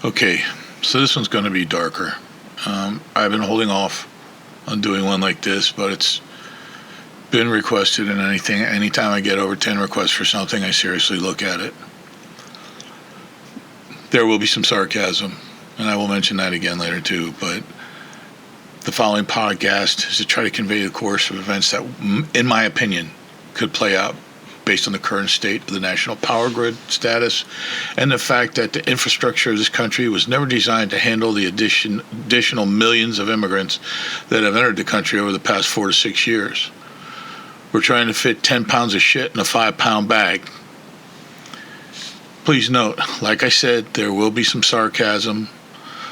Okay, so this one's going to be darker. I've been holding off on doing one like this, but it's been requested, and anytime I get over 10 requests for something, I seriously look at it. There will be some sarcasm, and I will mention that again later too, but the following podcast is to try to convey the course of events that, in my opinion, could play out based on the current state of the national power grid status and the fact that the infrastructure of this country was never designed to handle the additional millions of immigrants that have entered the country over the past 4 to 6 years. We're trying to fit 10 pounds of shit in a 5-pound bag. Please note, like I said, there will be some sarcasm.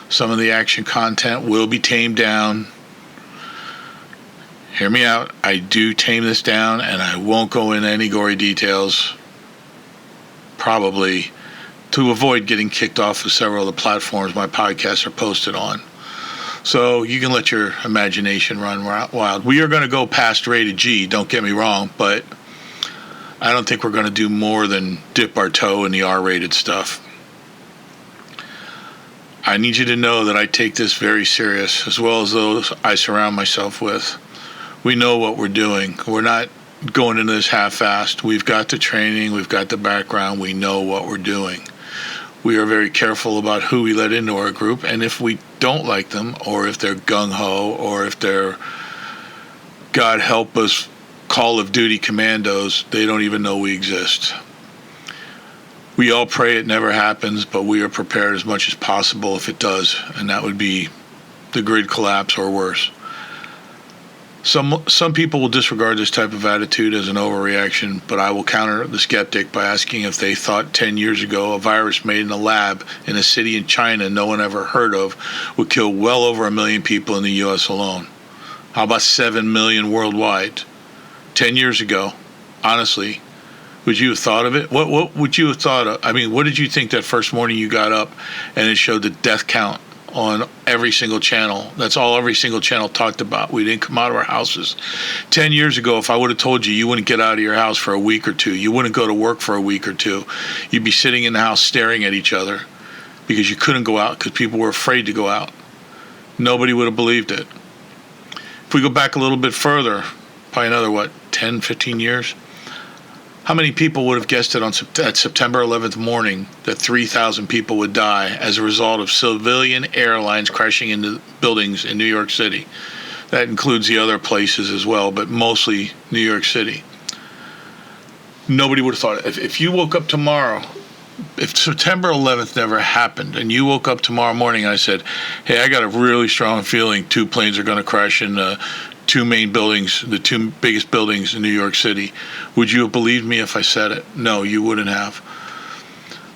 Some of the action content will be tamed down. Hear me out. I do tame this down, and I won't go into any gory details, probably to avoid getting kicked off of several of the platforms my podcasts are posted on. So you can let your imagination run wild. We are going to go past rated G, don't get me wrong, but I don't think we're going to do more than dip our toe in the R-rated stuff. I need you to know that I take this very serious, as well as those I surround myself with. We know what we're doing. We're not going into this half-assed. We've got the training. We've got the background. We know what we're doing. We are very careful about who we let into our group, and if we don't like them, or if they're gung-ho, or if they're, God help us, Call of Duty commandos, they don't even know we exist. We all pray it never happens, but we are prepared as much as possible if it does, and that would be the grid collapse or worse. Some people will disregard this type of attitude as an overreaction, but I will counter the skeptic by asking if they thought 10 years ago a virus made in a lab in a city in China no one ever heard of would kill well over 1 million people in the U.S. alone. How about 7 million worldwide? 10 years ago, honestly, would you have thought of it? What would you have thought of? I mean, what did you think that first morning you got up and it showed the death count on every single channel? That's all every single channel talked about. We didn't come out of our houses. 10 years ago, if I would have told you, you wouldn't get out of your house for a week or two. You wouldn't go to work for a week or two. You'd be sitting in the house staring at each other because you couldn't go out because people were afraid to go out. Nobody would have believed it. If we go back a little bit further, probably another, 10, 15 years? How many people would have guessed it at September 11th morning that 3,000 people would die as a result of civilian airlines crashing into buildings in New York City? That includes the other places as well, but mostly New York City. Nobody would have thought it. If you woke up tomorrow, if September 11th never happened, and you woke up tomorrow morning and I said, hey, I got a really strong feeling 2 planes are going to crash in 2 main buildings, the 2 biggest buildings in New York City, would you have believed me if I said it? No, you wouldn't have.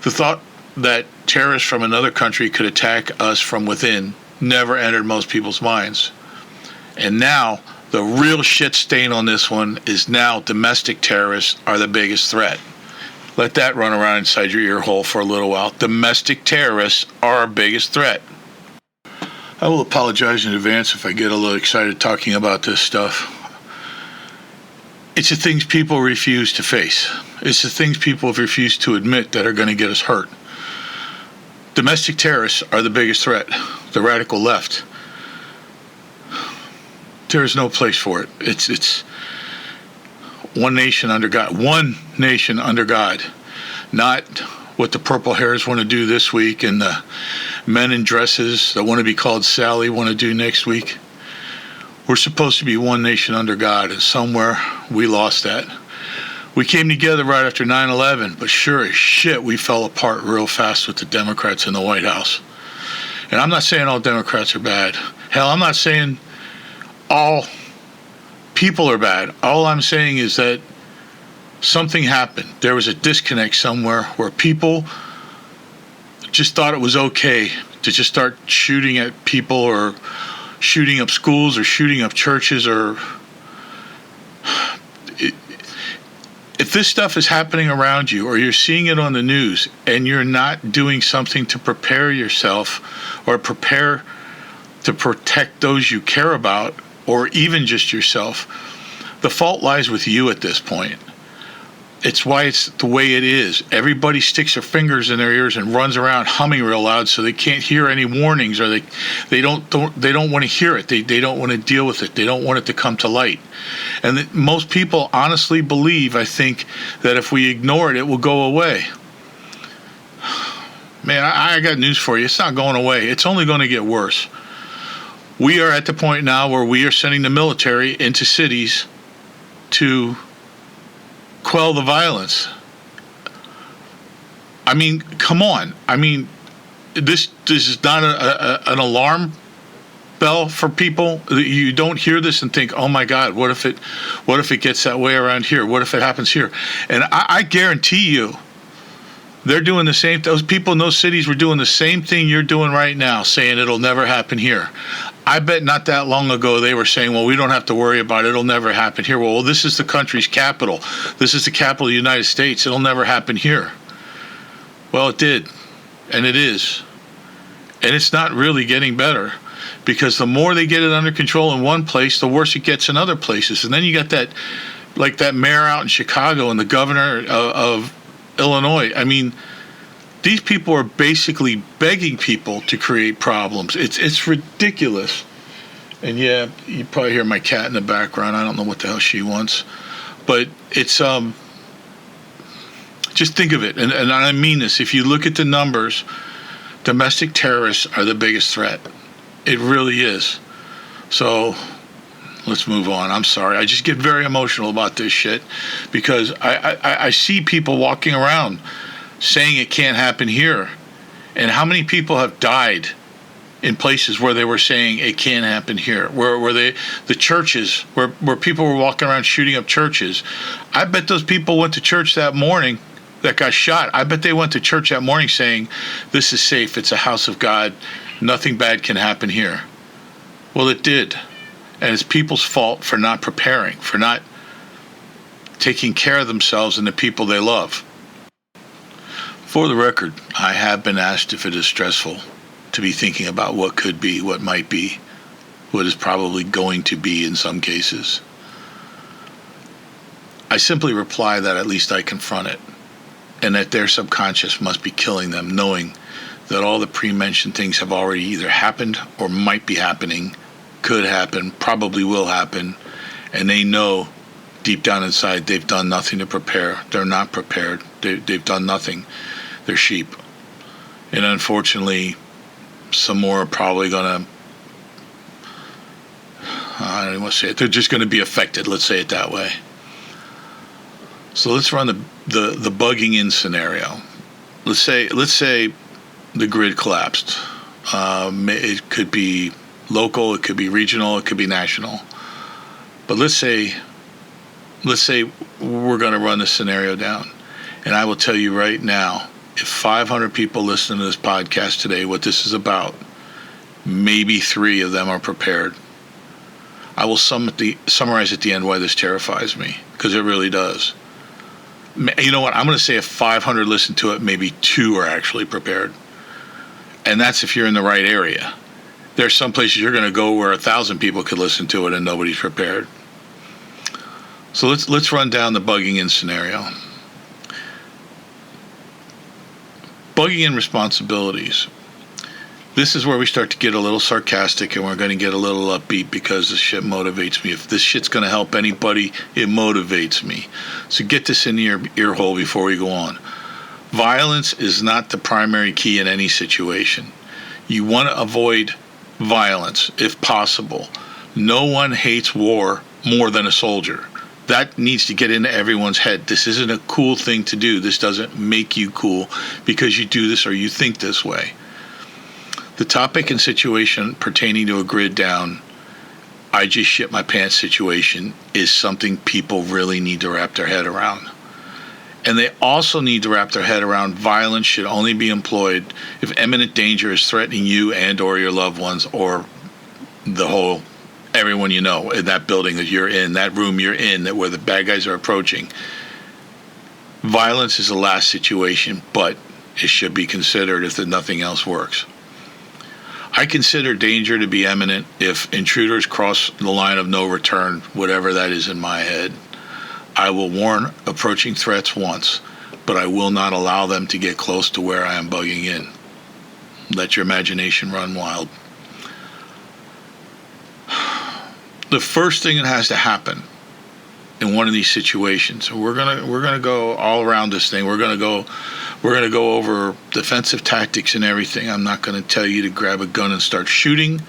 The thought that terrorists from another country could attack us from within never entered most people's minds. And now, the real shit stain on this one is now domestic terrorists are the biggest threat. Let that run around inside your ear hole for a little while. Domestic terrorists are our biggest threat. I will apologize in advance if I get a little excited talking about this stuff. It's the things people refuse to face. It's the things people have refused to admit that are going to get us hurt. Domestic terrorists are the biggest threat. The radical left. There is no place for it. It's one nation under God. One nation under God. Not what the purple hairs want to do this week and the men in dresses that want to be called Sally want to do next week. We're supposed to be one nation under God, and somewhere we lost that. We came together right after 9/11, but sure as shit we fell apart real fast with the Democrats in the White House. And I'm not saying all Democrats are bad. Hell, I'm not saying all people are bad. All I'm saying is that something happened. There was a disconnect somewhere where people just thought it was okay to just start shooting at people or shooting up schools or shooting up churches or... If this stuff is happening around you or you're seeing it on the news and you're not doing something to prepare yourself or prepare to protect those you care about or even just yourself, the fault lies with you at this point. It's why it's the way it is. Everybody sticks their fingers in their ears and runs around humming real loud so they can't hear any warnings, or they don't want to hear it. They don't want to deal with it. They don't want it to come to light. And most people honestly believe, I think, that if we ignore it, it will go away. Man, I got news for you. It's not going away. It's only going to get worse. We are at the point now where we are sending the military into cities to quell the violence. I mean, come on. I mean, this is not an alarm bell for people. You don't hear this and think, oh my God, what if it gets that way around here? What if it happens here? And I guarantee you, they're doing the same. Those people in those cities were doing the same thing you're doing right now, saying it'll never happen here. I bet not that long ago they were saying, well, we don't have to worry about it. It'll never happen here. Well, this is the country's capital. This is the capital of the United States. It'll never happen here. Well, it did. And it is. And it's not really getting better, because the more they get it under control in one place, the worse it gets in other places. And then you got that mayor out in Chicago and the governor of Illinois. I mean, these people are basically begging people to create problems. It's ridiculous. And yeah, you probably hear my cat in the background. I don't know what the hell she wants. But it's just think of it. And I mean this. If you look at the numbers, domestic terrorists are the biggest threat. It really is. So let's move on. I'm sorry. I just get very emotional about this shit, because I see people walking around saying it can't happen here. And how many people have died in places where they were saying it can't happen here, where the churches, where people were walking around shooting up churches. I bet those people went to church that morning that got shot. I bet they went to church that morning saying, this is safe. It's a house of God. Nothing bad can happen here. Well, it did. And it's people's fault for not preparing, for not taking care of themselves and the people they love. For the record, I have been asked if it is stressful to be thinking about what could be, what might be, what is probably going to be in some cases. I simply reply that at least I confront it, and that their subconscious must be killing them, knowing that all the pre-mentioned things have already either happened or might be happening, could happen, probably will happen, and they know deep down inside they've done nothing to prepare. They're not prepared. They've done nothing. They're sheep. And unfortunately, some more are probably going to, I don't even want to say it, they're just going to be affected, let's say it that way. So let's run the bugging in scenario. Let's say the grid collapsed. It could be local, it could be regional, it could be national. But let's say we're going to run this scenario down. And I will tell you right now, if 500 people listen to this podcast today, what this is about, maybe 3 of them are prepared. I will summarize at the end why this terrifies me, because it really does. You know what? I'm going to say if 500 listen to it, maybe 2 are actually prepared. And that's if you're in the right area. There's some places you're going to go where 1,000 people could listen to it and nobody's prepared. So let's run down the bugging in scenario. Bugging in responsibilities. This is where we start to get a little sarcastic, and we're going to get a little upbeat, because this shit motivates me. If this shit's going to help anybody, it motivates me. So get this in your ear hole before we go on. Violence is not the primary key in any situation. You want to avoid violence if possible. No one hates war more than a soldier. That needs to get into everyone's head. This isn't a cool thing to do. This doesn't make you cool because you do this or you think this way. The topic and situation pertaining to a grid down, I just shit my pants situation, is something people really need to wrap their head around. And they also need to wrap their head around violence should only be employed if imminent danger is threatening you and or your loved ones, or everyone you know in that building that you're in, that room you're in, that where the bad guys are approaching. Violence is the last situation, but it should be considered if nothing else works. I consider danger to be imminent if intruders cross the line of no return, whatever that is in my head. I will warn approaching threats once, but I will not allow them to get close to where I am bugging in. Let your imagination run wild. The first thing that has to happen in one of these situations, we're gonna go all around this thing. We're gonna go over defensive tactics and everything. I'm not gonna tell you to grab a gun and start shooting,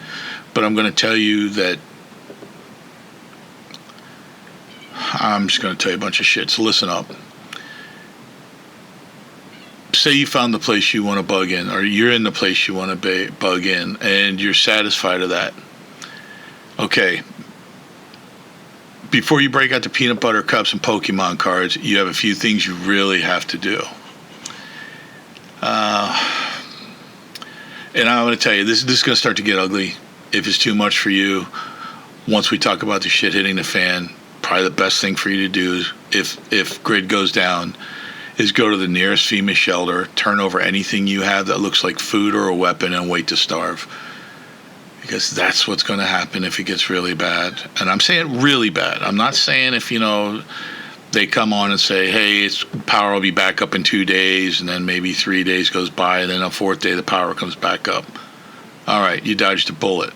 but I'm gonna tell you that I'm just gonna tell you a bunch of shit. So listen up. Say you found the place you want to bug in, or you're in the place you want to bug in, and you're satisfied of that. Okay. Before you break out the peanut butter cups and Pokemon cards, you have a few things you really have to do. And I'm going to tell you, this is going to start to get ugly. If it's too much for you, once we talk about the shit hitting the fan, probably the best thing for you to do is, if grid goes down, is go to the nearest FEMA shelter, turn over anything you have that looks like food or a weapon, and wait to starve. Because that's what's going to happen if it gets really bad. And I'm saying really bad. I'm not saying if, they come on and say, hey, power will be back up in 2 days, and then maybe 3 days goes by, and then on 4th day the power comes back up. All right, you dodged a bullet.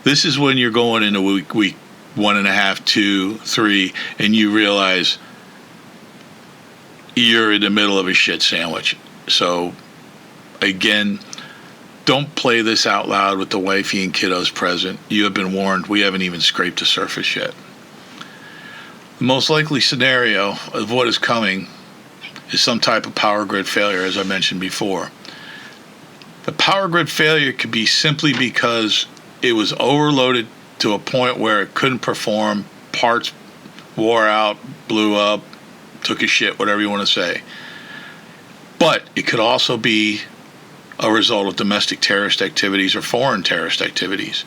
This is when you're going into week 1.5, 2, 3, and you realize you're in the middle of a shit sandwich. So, again, don't play this out loud with the wifey and kiddos present. You have been warned. We haven't even scraped the surface yet. The most likely scenario of what is coming is some type of power grid failure, as I mentioned before. The power grid failure could be simply because it was overloaded to a point where it couldn't perform, parts wore out, blew up, took a shit, whatever you want to say. But it could also be a result of domestic terrorist activities or foreign terrorist activities.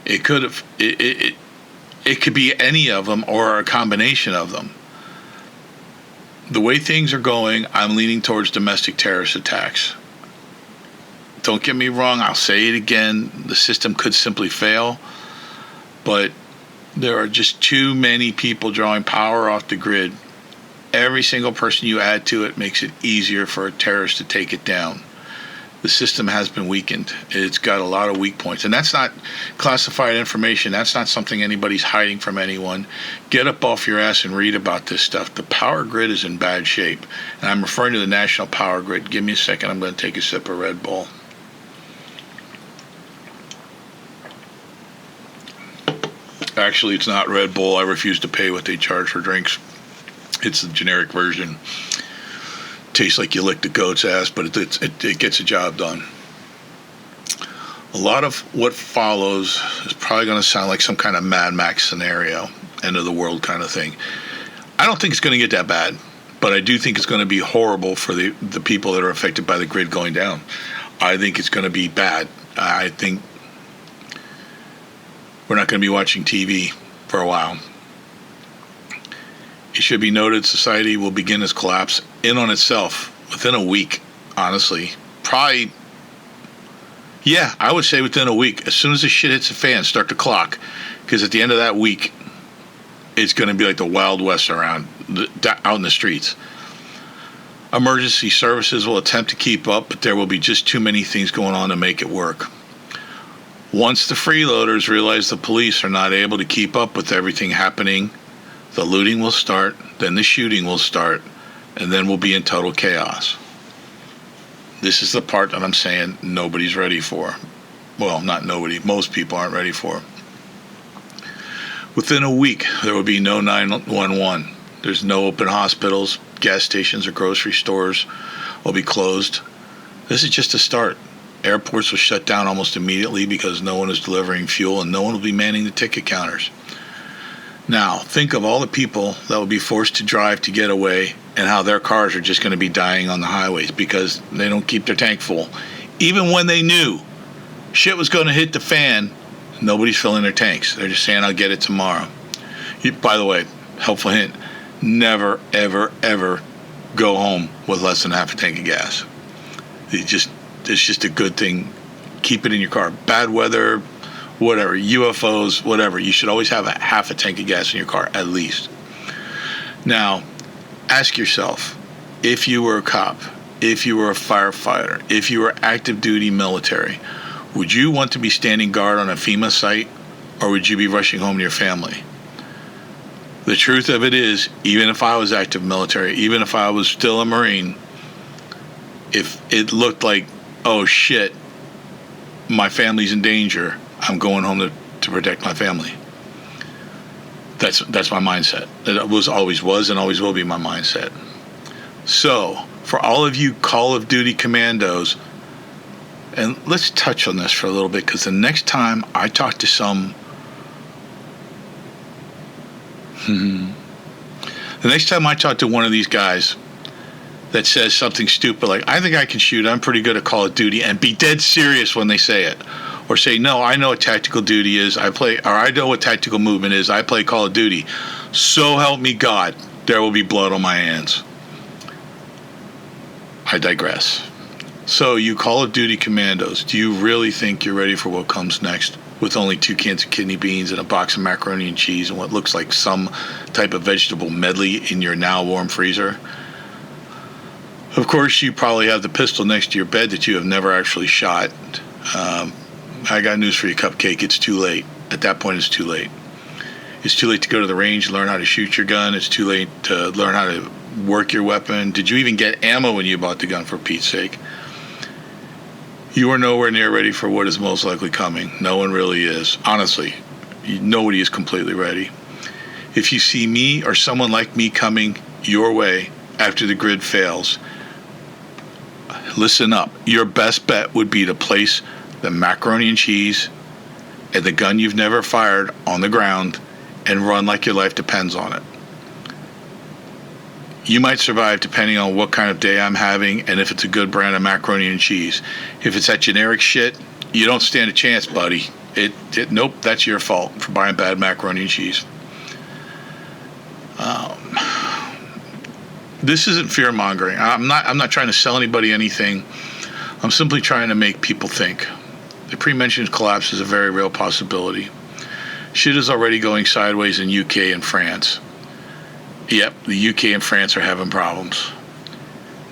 It could be any of them or a combination of them. The way things are going, I'm leaning towards domestic terrorist attacks. Don't get me wrong, I'll say it again, the system could simply fail, but there are just too many people drawing power off the grid. Every single person you add to it makes it easier for a terrorist to take it down. The system has been weakened. It's got a lot of weak points. And that's not classified information. That's not something anybody's hiding from anyone. Get up off your ass and read about this stuff. The power grid is in bad shape. And I'm referring to the national power grid. Give me a second. I'm going to take a sip of Red Bull. Actually, it's not Red Bull. I refuse to pay what they charge for drinks. It's the generic version. Tastes like you licked the goat's ass, but it gets the job done. A lot of what follows is probably going to sound like some kind of Mad Max scenario, end of the world kind of thing. I don't think it's going to get that bad, but I do think it's going to be horrible for the people that are affected by the grid going down. I think it's going to be bad. I think we're not going to be watching TV for a while. It should be noted society will begin its collapse in on itself within a week, honestly. Probably, yeah, I would say within a week. As soon as the shit hits the fan, start the clock. Because at the end of that week, it's going to be like the Wild West out in the streets. Emergency services will attempt to keep up, but there will be just too many things going on to make it work. Once the freeloaders realize the police are not able to keep up with everything happening, the looting will start, then the shooting will start, and then we'll be in total chaos. This is the part that I'm saying nobody's ready for. Well, not nobody. Most people aren't ready for. Within a week, there will be no 911. There's no open hospitals, gas stations, or grocery stores will be closed. This is just a start. Airports will shut down almost immediately because no one is delivering fuel and no one will be manning the ticket counters. Now, think of all the people that will be forced to drive to get away and how their cars are just going to be dying on the highways because they don't keep their tank full. Even when they knew shit was going to hit the fan, nobody's filling their tanks. They're just saying, I'll get it tomorrow. By the way, helpful hint, never, ever, ever go home with less than half a tank of gas. It's just a good thing. Keep it in your car. Bad weather, whatever, UFOs, whatever. You should always have half a tank of gas in your car, at least. Now, ask yourself, if you were a cop, if you were a firefighter, if you were active duty military, would you want to be standing guard on a FEMA site, or would you be rushing home to your family? The truth of it is, even if I was active military, even if I was still a Marine, if it looked like, oh shit, my family's in danger, I'm going home to protect my family. That's my mindset. That always was and always will be my mindset. So, for all of you Call of Duty commandos, and let's touch on this for a little bit, because the next time I talk to the next time I talk to one of these guys that says something stupid like, I think I can shoot, I'm pretty good at Call of Duty, and be dead serious when they say it. Or say, no, I know what tactical duty is, I know what tactical movement is, I play Call of Duty. So help me God, there will be blood on my hands. I digress. So, you Call of Duty commandos, do you really think you're ready for what comes next? With only 2 cans of kidney beans and a box of macaroni and cheese and what looks like some type of vegetable medley in your now warm freezer? Of course, you probably have the pistol next to your bed that you have never actually shot. I got news for you, Cupcake. It's too late. At that point, it's too late. It's too late to go to the range and learn how to shoot your gun. It's too late to learn how to work your weapon. Did you even get ammo when you bought the gun, for Pete's sake? You are nowhere near ready for what is most likely coming. No one really is. Honestly, nobody is completely ready. If you see me or someone like me coming your way after the grid fails, listen up. Your best bet would be to place the macaroni and cheese and the gun you've never fired on the ground and run like your life depends on it. You might survive depending on what kind of day I'm having and if it's a good brand of macaroni and cheese. If it's that generic shit, you don't stand a chance, buddy. Nope, that's your fault for buying bad macaroni and cheese. This isn't fear mongering. I'm not trying to sell anybody anything. I'm simply trying to make people think. The pre-mentioned collapse is a very real possibility. Shit is already going sideways in UK and France. Yep, the UK and France are having problems.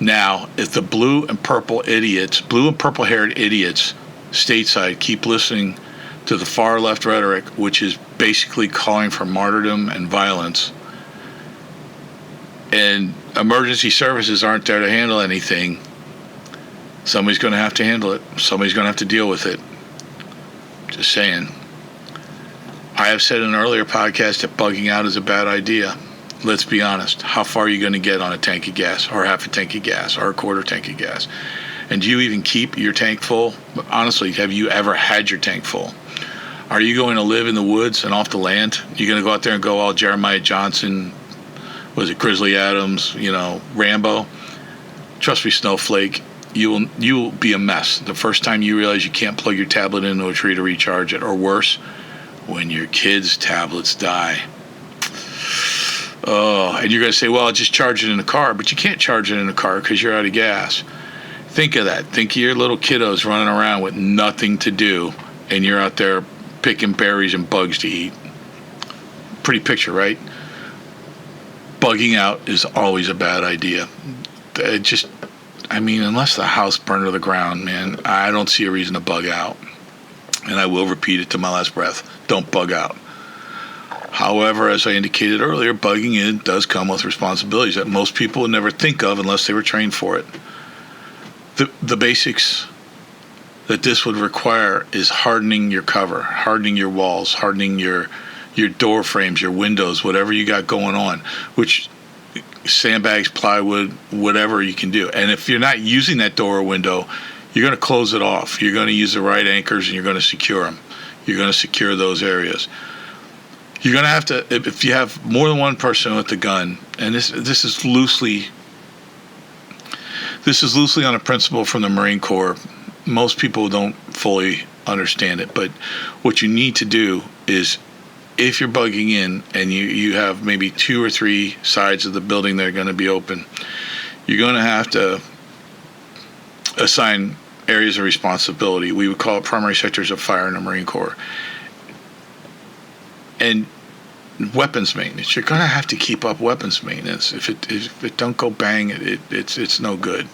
Now, if the blue and purple-haired idiots stateside keep listening to the far left rhetoric, which is basically calling for martyrdom and violence, and emergency services aren't there to handle anything, somebody's going to have to handle it. Somebody's going to have to deal with it. Just saying. I have said in an earlier podcast that bugging out is a bad idea. Let's be honest. How far are you going to get on a tank of gas, or half a tank of gas, or a quarter tank of gas? And do you even keep your tank full? Honestly, have you ever had your tank full? Are you going to live in the woods and off the land? You're going to go out there and go all Jeremiah Johnson, Grizzly Adams, Rambo? Trust me, Snowflake, you'll be a mess the first time you realize you can't plug your tablet into a tree to recharge it, or worse, when your kids' tablets die. Oh, and you're going to say, well, I'll just charge it in the car. But you can't charge it in the car because you're out of gas. Think of that. Think of your little kiddos running around with nothing to do, and you're out there picking berries and bugs to eat. Pretty picture, right? Bugging out is always a bad idea. Unless the house burned to the ground, man, I don't see a reason to bug out. And I will repeat it to my last breath. Don't bug out. However, as I indicated earlier, bugging in does come with responsibilities that most people would never think of unless they were trained for it. The basics that this would require is hardening your cover, hardening your walls, hardening your door frames, your windows, whatever you got going on, which sandbags, plywood, whatever you can do. And if you're not using that door or window, you're going to close it off. You're going to use the right anchors, and you're going to secure them. You're going to secure those areas. You're going to have to, if you have more than one person with the gun, and this is loosely on a principle from the Marine Corps. Most people don't fully understand it, but what you need to do is, if you're bugging in and you have maybe 2 or 3 sides of the building that are going to be open, you're going to have to assign areas of responsibility. We would call it primary sectors of fire in the Marine Corps. And weapons maintenance. You're going to have to keep up weapons maintenance. If it don't go bang, it's no good.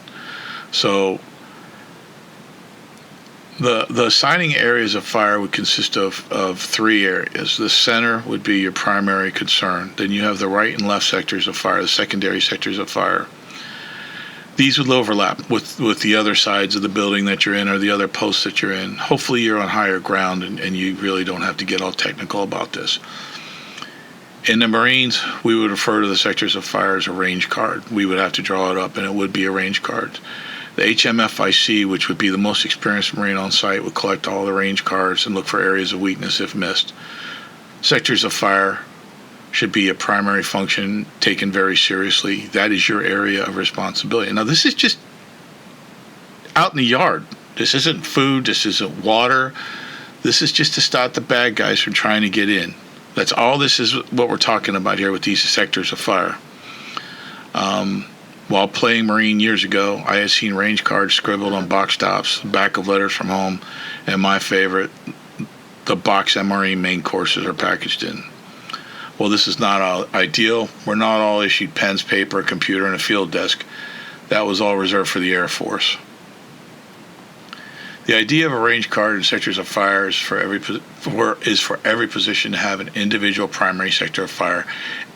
So the assigning areas of fire would consist of three areas. The center would be your primary concern. Then you have the right and left sectors of fire, the secondary sectors of fire. These would overlap with the other sides of the building that you're in or the other posts that you're in. Hopefully you're on higher ground and you really don't have to get all technical about this. In the Marines, we would refer to the sectors of fire as a range card. We would have to draw it up, and it would be a range card. The HMFIC, which would be the most experienced Marine on site, would collect all the range cards and look for areas of weakness if missed. Sectors of fire should be a primary function taken very seriously. That is your area of responsibility. Now, this is just out in the yard. This isn't food. This isn't water. This is just to stop the bad guys from trying to get in. That's all this is what we're talking about here with these sectors of fire. While playing Marine years ago, I had seen range cards scribbled on box tops, back of letters from home, and my favorite, the box MRE main courses are packaged in. Well, this is not ideal. We're not all issued pens, paper, a computer, and a field desk. That was all reserved for the Air Force. The idea of a range card in sectors of fire is for every position to have an individual primary sector of fire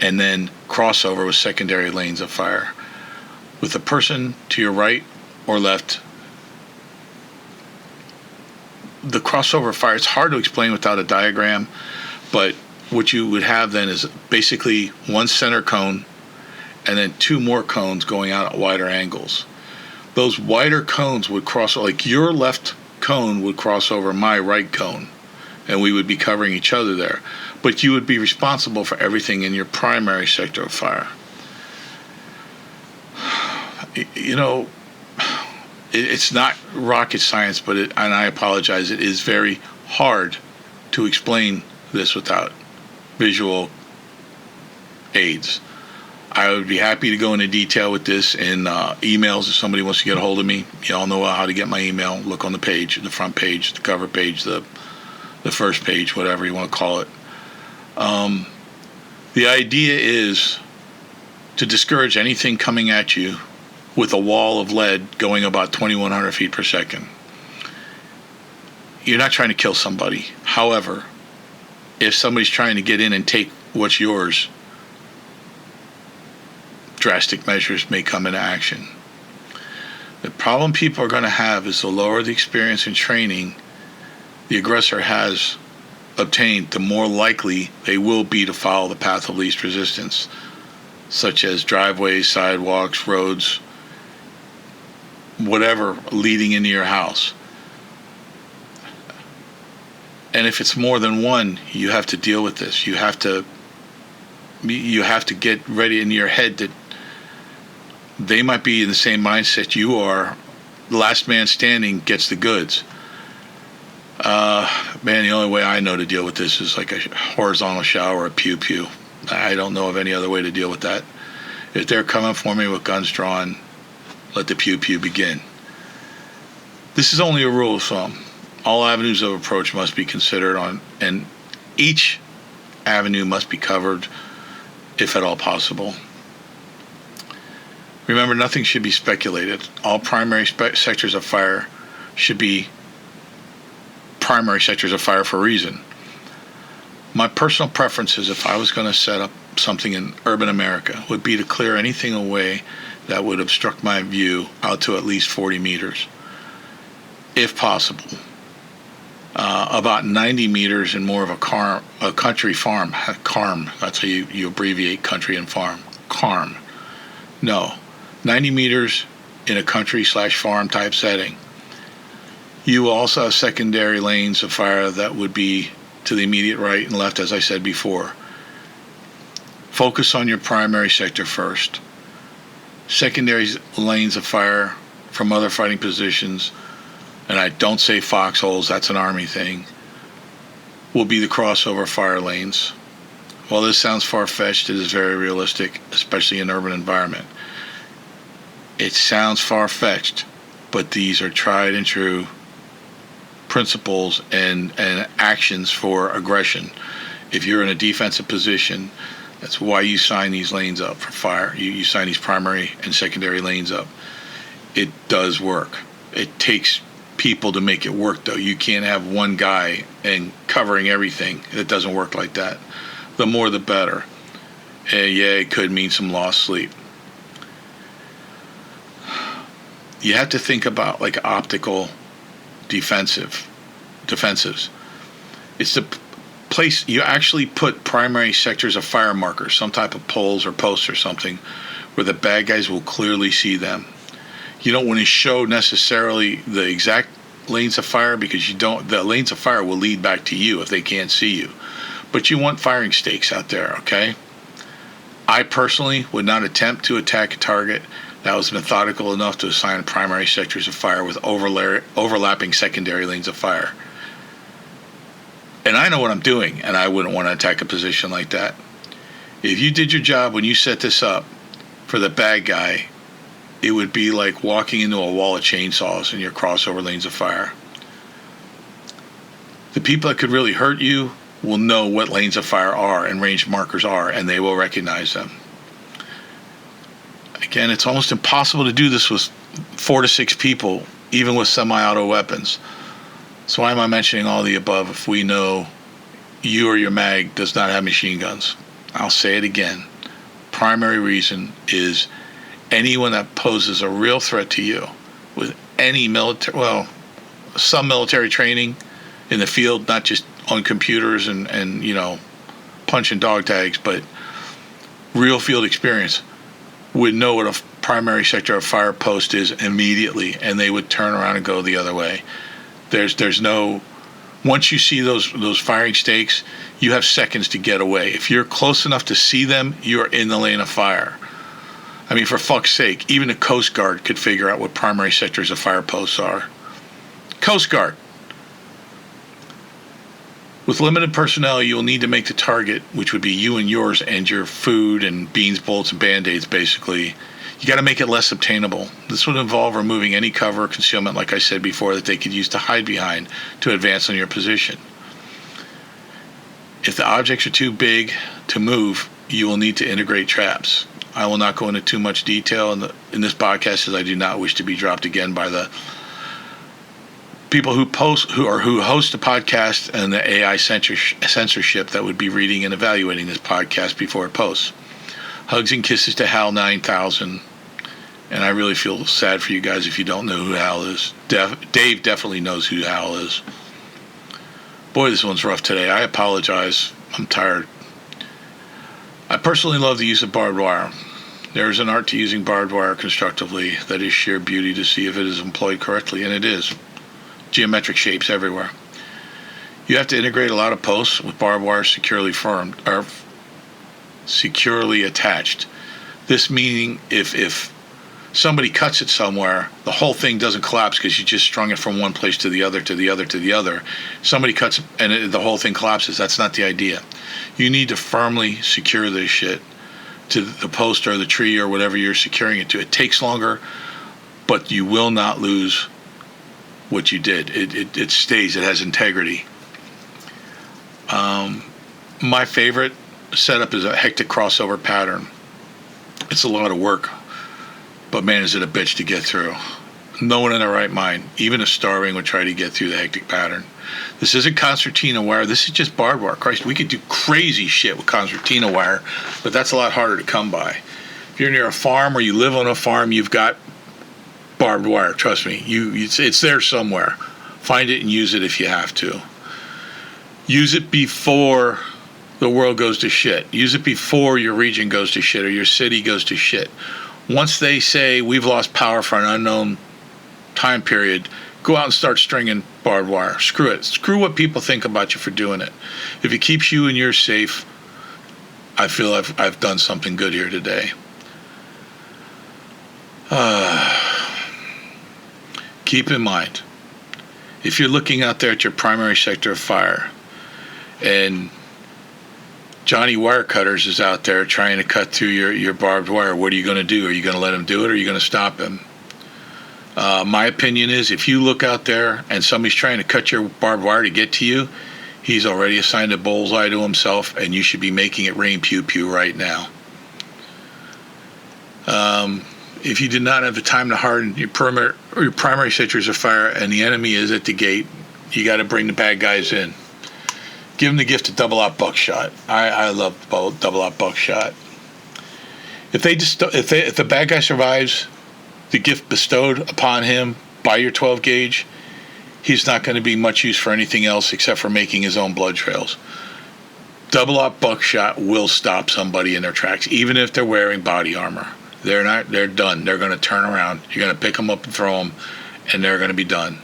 and then crossover with secondary lanes of fire. With the person to your right or left, the crossover fire, it's hard to explain without a diagram, but what you would have then is basically one center cone and then two more cones going out at wider angles. Those wider cones would cross, like your left cone would cross over my right cone, and we would be covering each other there. But you would be responsible for everything in your primary sector of fire. You know, it's not rocket science, but and I apologize, it is very hard to explain this without visual aids. I would be happy to go into detail with this in emails if somebody wants to get a hold of me. You all know how to get my email. Look on the page, the front page, the cover page, the first page, whatever you want to call it. The idea is to discourage anything coming at you with a wall of lead going about 2,100 feet per second. You're not trying to kill somebody. However, if somebody's trying to get in and take what's yours, drastic measures may come into action. The problem people are going to have is the lower the experience and training the aggressor has obtained, the more likely they will be to follow the path of least resistance, such as driveways, sidewalks, roads, whatever leading into your house. And if it's more than one, you have to deal with this. You have to get ready in your head that they might be in the same mindset you are. The last man standing gets the goods. Man, the only way I know to deal with this is like a horizontal shower or a pew-pew. I don't know of any other way to deal with that. If they're coming for me with guns drawn, let the pew-pew begin. This is only a rule of thumb. All avenues of approach must be considered on, and each avenue must be covered if at all possible. Remember, nothing should be speculated. All primary sectors of fire should be primary sectors of fire for a reason. My personal preference is, if I was going to set up something in urban America, would be to clear anything away that would obstruct my view out to at least 40 meters, if possible. About 90 meters in more of a country farm, CARM, that's how you abbreviate country and farm, CARM. No, 90 meters in a country/farm type setting. You will also have secondary lanes of fire that would be to the immediate right and left, as I said before. Focus on your primary sector first. Secondary lanes of fire from other fighting positions, and I don't say foxholes, that's an Army thing, will be the crossover fire lanes. While this sounds far-fetched, it is very realistic, especially in an urban environment. It sounds far-fetched, but these are tried and true principles and actions for aggression if you're in a defensive position, that's why you sign these lanes up for fire. You sign these primary and secondary lanes up. It does work. It takes people to make it work, though. You can't have one guy and covering everything. It doesn't work like that. The more, the better. Yeah, it could mean some lost sleep. You have to think about like optical defensives. It's the place you actually put primary sectors of fire markers, some type of poles or posts or something, where the bad guys will clearly see them. You don't want to show necessarily the exact lanes of fire, because the lanes of fire will lead back to you if they can't see you. But you want firing stakes out there, okay? I personally would not attempt to attack a target that was methodical enough to assign primary sectors of fire with overlapping secondary lanes of fire. And I know what I'm doing, and I wouldn't want to attack a position like that. If you did your job when you set this up for the bad guy, it would be like walking into a wall of chainsaws in your crossover lanes of fire. The people that could really hurt you will know what lanes of fire are and range markers are, and they will recognize them. Again, it's almost impossible to do this with 4 to 6 people, even with semi-auto weapons. So why am I mentioning all the above if we know you or your mag does not have machine guns? I'll say it again. Primary reason is anyone that poses a real threat to you with any some military training in the field, not just on computers and punching dog tags, but real field experience, would know what a primary sector of fire post is immediately, and they would turn around and go the other way. There's no, once you see those firing stakes, you have seconds to get away. If you're close enough to see them, you're in the lane of fire. I mean, for fuck's sake, even the Coast Guard could figure out what primary sectors of fire posts are. Coast Guard. With limited personnel, you will need to make the target, which would be you and yours and your food and beans, bullets, and Band-Aids, basically. You got to make it less obtainable. This would involve removing any cover or concealment, like I said before, that they could use to hide behind to advance on your position. If the objects are too big to move, you will need to integrate traps. I will not go into too much detail in this podcast, as I do not wish to be dropped again by the people who host the podcast and the AI censorship that would be reading and evaluating this podcast before it posts. Hugs and kisses to Hal 9000. And I really feel sad for you guys if you don't know who Hal is. Dave definitely knows who Hal is. Boy, this one's rough today. I apologize. I'm tired. I personally love the use of barbed wire. There is an art to using barbed wire constructively that is sheer beauty to see if it is employed correctly, and it is. Geometric shapes everywhere. You have to integrate a lot of posts with barbed wire securely attached. This meaning if somebody cuts it somewhere, the whole thing doesn't collapse because you just strung it from one place to the other, to the other, to the other. Somebody cuts it and the whole thing collapses. That's not the idea. You need to firmly secure this shit to the post or the tree or whatever you're securing it to. It takes longer, but you will not lose what you did. It stays. It has integrity. My favorite setup is a hectic crossover pattern. It's a lot of work, but man, is it a bitch to get through. No one in their right mind, even a starving, would try to get through the hectic pattern. This isn't concertina wire. This is just barbed wire. Christ, we could do crazy shit with concertina wire, but that's a lot harder to come by. If you're near a farm or you live on a farm, you've got barbed wire. Trust me, it's there somewhere. Find it and use it if you have to. Use it before the world goes to shit. Use it before your region goes to shit or your city goes to shit. Once they say we've lost power for an unknown time period, go out and start stringing barbed wire. Screw it. Screw what people think about you for doing it. If it keeps you and yours safe, I feel I've done something good here today. Keep in mind, if you're looking out there at your primary sector of fire and Johnny Wirecutters is out there trying to cut through your barbed wire, what are you going to do? Are you going to let him do it, or are you going to stop him? My opinion is, if you look out there and somebody's trying to cut your barbed wire to get to you, He's already assigned a bullseye to himself, and you should be making it rain pew-pew right now. If you did not have the time to harden your primary sectors of fire and the enemy is at the gate, you got to bring the bad guys in. Give them the gift of double-out buckshot. I love double-out buckshot. If the bad guy survives the gift bestowed upon him by your 12 gauge, he's not going to be much use for anything else except for making his own blood trails. Double-out buckshot will stop somebody in their tracks, even if they're wearing body armor. They're done. They're going to turn around. You're going to pick them up and throw them, and they're going to be done.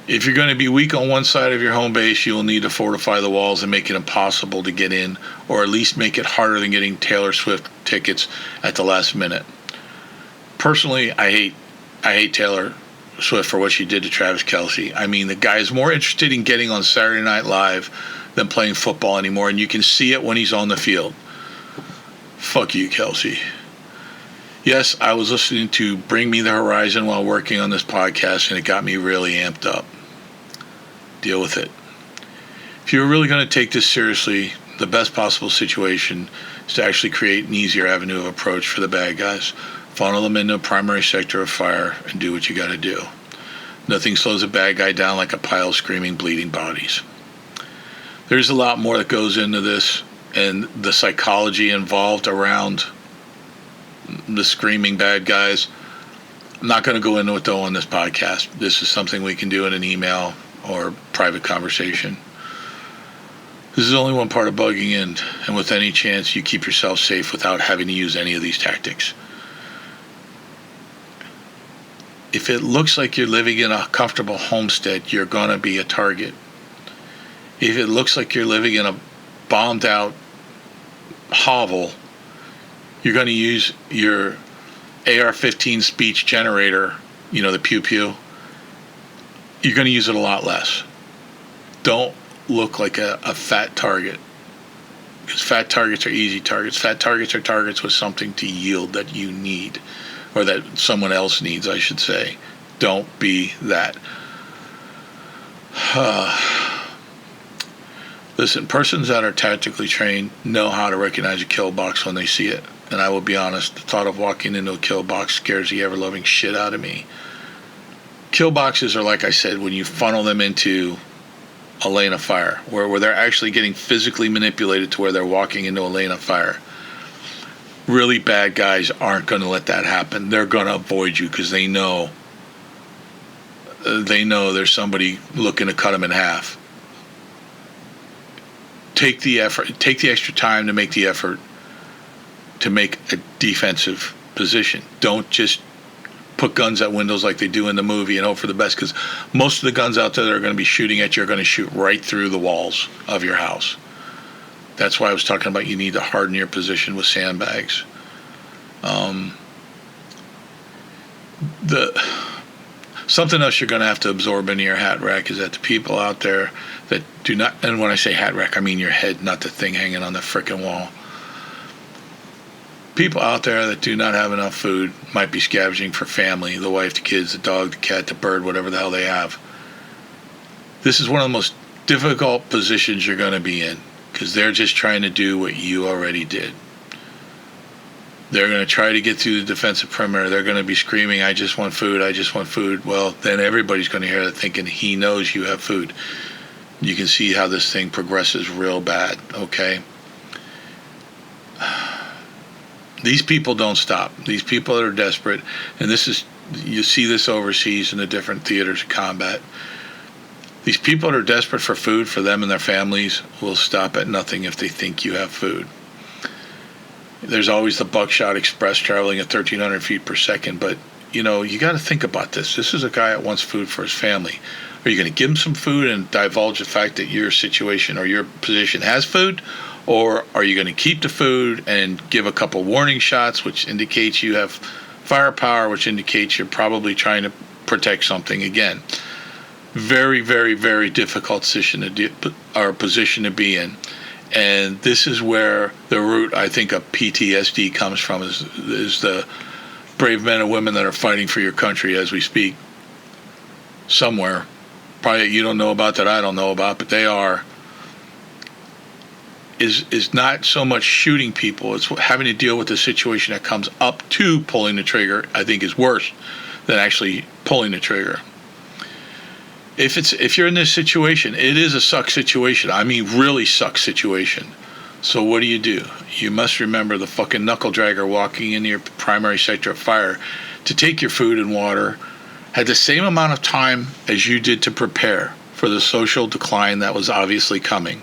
If you're going to be weak on one side of your home base, you will need to fortify the walls and make it impossible to get in, or at least make it harder than getting Taylor Swift tickets at the last minute. Personally, I hate Taylor Swift for what she did to Travis Kelce. I mean, the guy is more interested in getting on Saturday Night Live than playing football anymore, and you can see it when he's on the field. Fuck you, Kelce. Yes, I was listening to Bring Me the Horizon while working on this podcast, and it got me really amped up. Deal with it. If you're really going to take this seriously, the best possible situation is to actually create an easier avenue of approach for the bad guys. Funnel them into a primary sector of fire and do what you got to do. Nothing slows a bad guy down like a pile of screaming, bleeding bodies. There's a lot more that goes into this, and the psychology involved around the screaming bad guys. I'm not going to go into it though on this podcast. This is something we can do in an email or private conversation. This is only one part of bugging in, and with any chance you keep yourself safe without having to use any of these tactics. If it looks like you're living in a comfortable homestead, you're going to be a target. If it looks like you're living in a bombed out hovel, you're going to use your AR-15 speech generator, the pew-pew. You're going to use it a lot less. Don't look like a fat target, because fat targets are easy targets. Fat targets are targets with something to yield that you need, or that someone else needs, I should say. Don't be that. Listen, persons that are tactically trained know how to recognize a kill box when they see it. And I will be honest, the thought of walking into a kill box scares the ever-loving shit out of me. Kill boxes are, like I said, when you funnel them into a lane of fire, where they're actually getting physically manipulated to where they're walking into a lane of fire. Really bad guys aren't going to let that happen. They're going to avoid you because they know there's somebody looking to cut them in half. Take the effort, take the extra time to make the effort to make a defensive position. Don't just put guns at windows like they do in the movie and hope for the best, because most of the guns out there that are going to be shooting at you are going to shoot right through the walls of your house. That's why I was talking about you need to harden your position with sandbags. Something else you're going to have to absorb into your hat rack is that the people out there that do not, and when I say hat rack, I mean your head, not the thing hanging on the frickin' wall. People out there that do not have enough food might be scavenging for family, the wife, the kids, the dog, the cat, the bird, whatever the hell they have. This is one of the most difficult positions you're going to be in, because they're just trying to do what you already did. They're going to try to get through the defensive perimeter. They're going to be screaming, I just want food, I just want food. Well, then everybody's going to hear that thinking he knows you have food. You can see how this thing progresses real bad, okay? These people don't stop. These people that are desperate, and you see this overseas in the different theaters of combat. These people that are desperate for food for them and their families will stop at nothing if they think you have food. There's always the buckshot express traveling at 1,300 feet per second, but you got to think about this. This is a guy that wants food for his family. Are you going to give him some food and divulge the fact that your situation or your position has food? Or are you going to keep the food and give a couple warning shots, which indicates you have firepower, which indicates you're probably trying to protect something again? Very, very, very difficult position to be in. And this is where the root, I think, of PTSD comes from, is the brave men and women that are fighting for your country as we speak somewhere probably you don't know about that I don't know about, but they are, is not so much shooting people. It's having to deal with the situation that comes up to pulling the trigger, I think is worse than actually pulling the trigger. If you're in this situation, it is a suck situation. I mean, really suck situation. So what do? You must remember the fucking knuckle dragger walking into your primary sector of fire to take your food and water had the same amount of time as you did to prepare for the social decline that was obviously coming.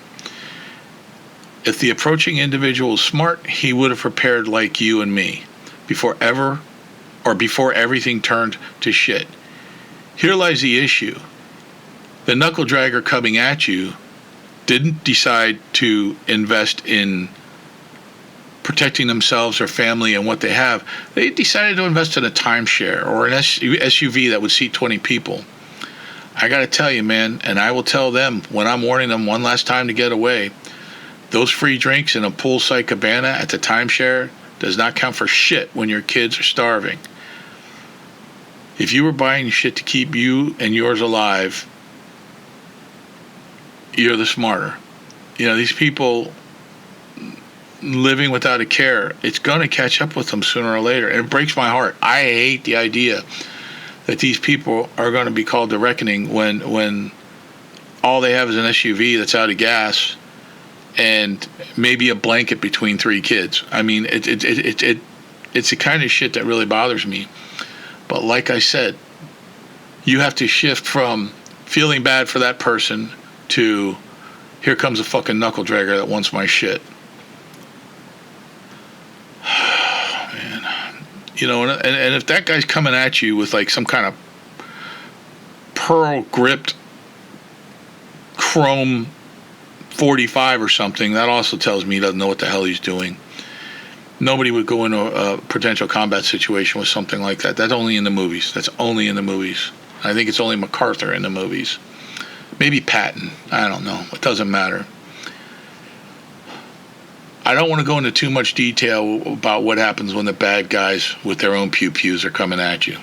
If the approaching individual was smart, he would have prepared like you and me before everything turned to shit. Here lies the issue. The knuckle dragger coming at you didn't decide to invest in protecting themselves or family and what they have. They decided to invest in a timeshare or an SUV that would seat 20 people. I got to tell you, man, and I will tell them when I'm warning them one last time to get away, those free drinks in a poolside cabana at the timeshare does not count for shit when your kids are starving. If you were buying shit to keep you and yours alive, you're the smarter. You know, these people living without a care, it's going to catch up with them sooner or later. And it breaks my heart. I hate the idea that these people are going to be called to reckoning when all they have is an SUV that's out of gas and maybe a blanket between three kids. I mean, it's the kind of shit that really bothers me. But like I said, you have to shift from feeling bad for that person to here comes a fucking knuckle dragger that wants my shit. Man. You know, and if that guy's coming at you with like some kind of pearl gripped chrome 45 or something, that also tells me he doesn't know what the hell he's doing. Nobody would go into a potential combat situation with something like that. That's only in the movies. That's only in the movies. I think it's only MacArthur in the movies. Maybe Patton. I don't know. It doesn't matter. I don't want to go into too much detail about what happens when the bad guys with their own pew-pews are coming at you.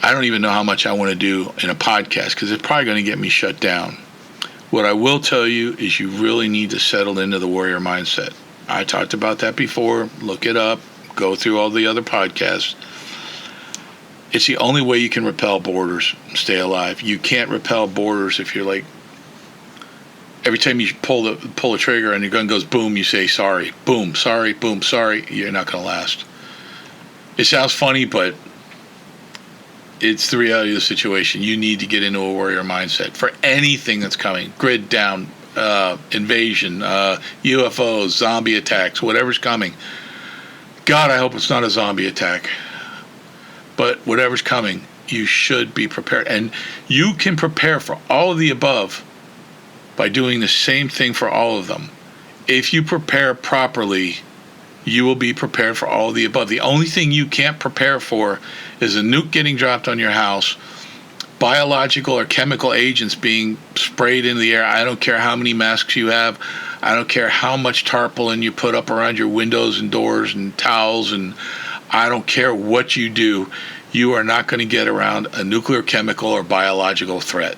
I don't even know how much I want to do in a podcast because it's probably going to get me shut down. What I will tell you is you really need to settle into the warrior mindset. I talked about that before. Look it up. Go through all the other podcasts. It's the only way you can repel borders and stay alive. You can't repel borders if you're like, every time you pull a trigger and your gun goes boom, you say sorry. Boom, sorry, boom, sorry. You're not going to last. It sounds funny, but it's the reality of the situation. You need to get into a warrior mindset for anything that's coming. Grid down, invasion, UFOs, zombie attacks, whatever's coming. God, I hope it's not a zombie attack. But whatever's coming, you should be prepared. And you can prepare for all of the above by doing the same thing for all of them. If you prepare properly, you will be prepared for all of the above. The only thing you can't prepare for is a nuke getting dropped on your house, biological or chemical agents being sprayed into the air. I don't care how many masks you have. I don't care how much tarpaulin you put up around your windows and doors and towels, and I don't care what you do. You are not going to get around a nuclear, chemical, or biological threat.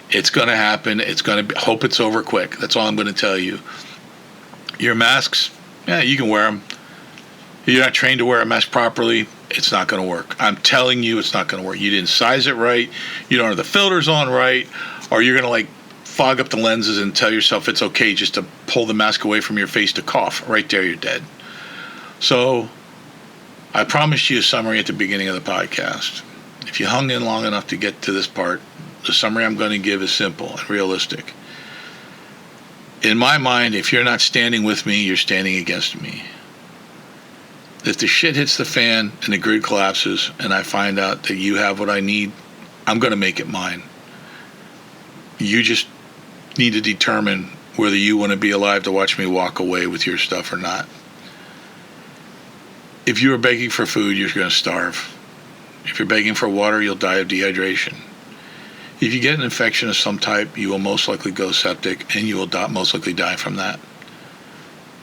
It's going to happen. It's going to hope it's over quick. That's all I'm going to tell you. Your masks, yeah, you can wear them. If you're not trained to wear a mask properly, it's not going to work. I'm telling you, it's not going to work. You didn't size it right. You don't have the filters on right, or you're going to like fog up the lenses and tell yourself it's okay just to pull the mask away from your face to cough. Right there, you're dead. So I promised you a summary at the beginning of the podcast. If you hung in long enough to get to this part, the summary I'm going to give is simple and realistic. In my mind, if you're not standing with me, you're standing against me. If the shit hits the fan and the grid collapses and I find out that you have what I need, I'm going to make it mine. You just need to determine whether you want to be alive to watch me walk away with your stuff or not. If you are begging for food, you're going to starve. If you're begging for water, you'll die of dehydration. If you get an infection of some type, you will most likely go septic, and you will most likely die from that.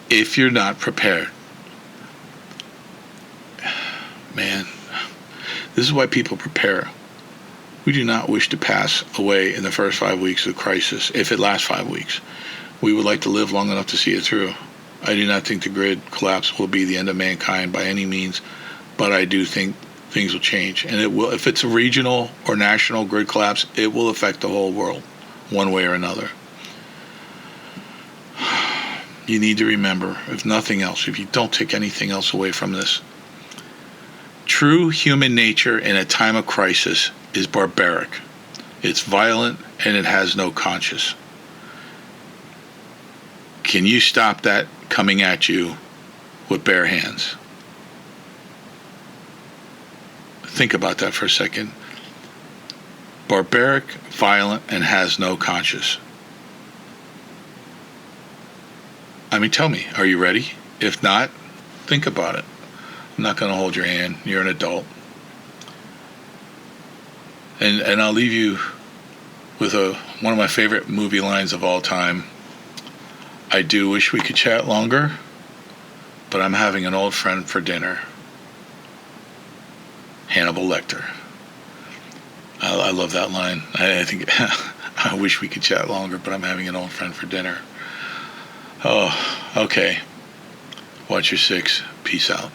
If you're not prepared. Man, this is why people prepare. We do not wish to pass away in the first 5 weeks of the crisis, if it lasts 5 weeks. We would like to live long enough to see it through. I do not think the grid collapse will be the end of mankind by any means, but I do think things will change. And it will, if it's a regional or national grid collapse, it will affect the whole world, one way or another. You need to remember, if nothing else, if you don't take anything else away from this, true human nature in a time of crisis is barbaric. It's violent and it has no conscience. Can you stop that coming at you with bare hands? Think about that for a second. Barbaric, violent, and has no conscience. I mean, tell me, are you ready? If not, think about it. I'm not going to hold your hand. You're an adult. And I'll leave you with one of my favorite movie lines of all time. I do wish we could chat longer, but I'm having an old friend for dinner. Hannibal Lecter. I love that line. I think I wish we could chat longer, but I'm having an old friend for dinner. Oh, okay. Watch your six. Peace out.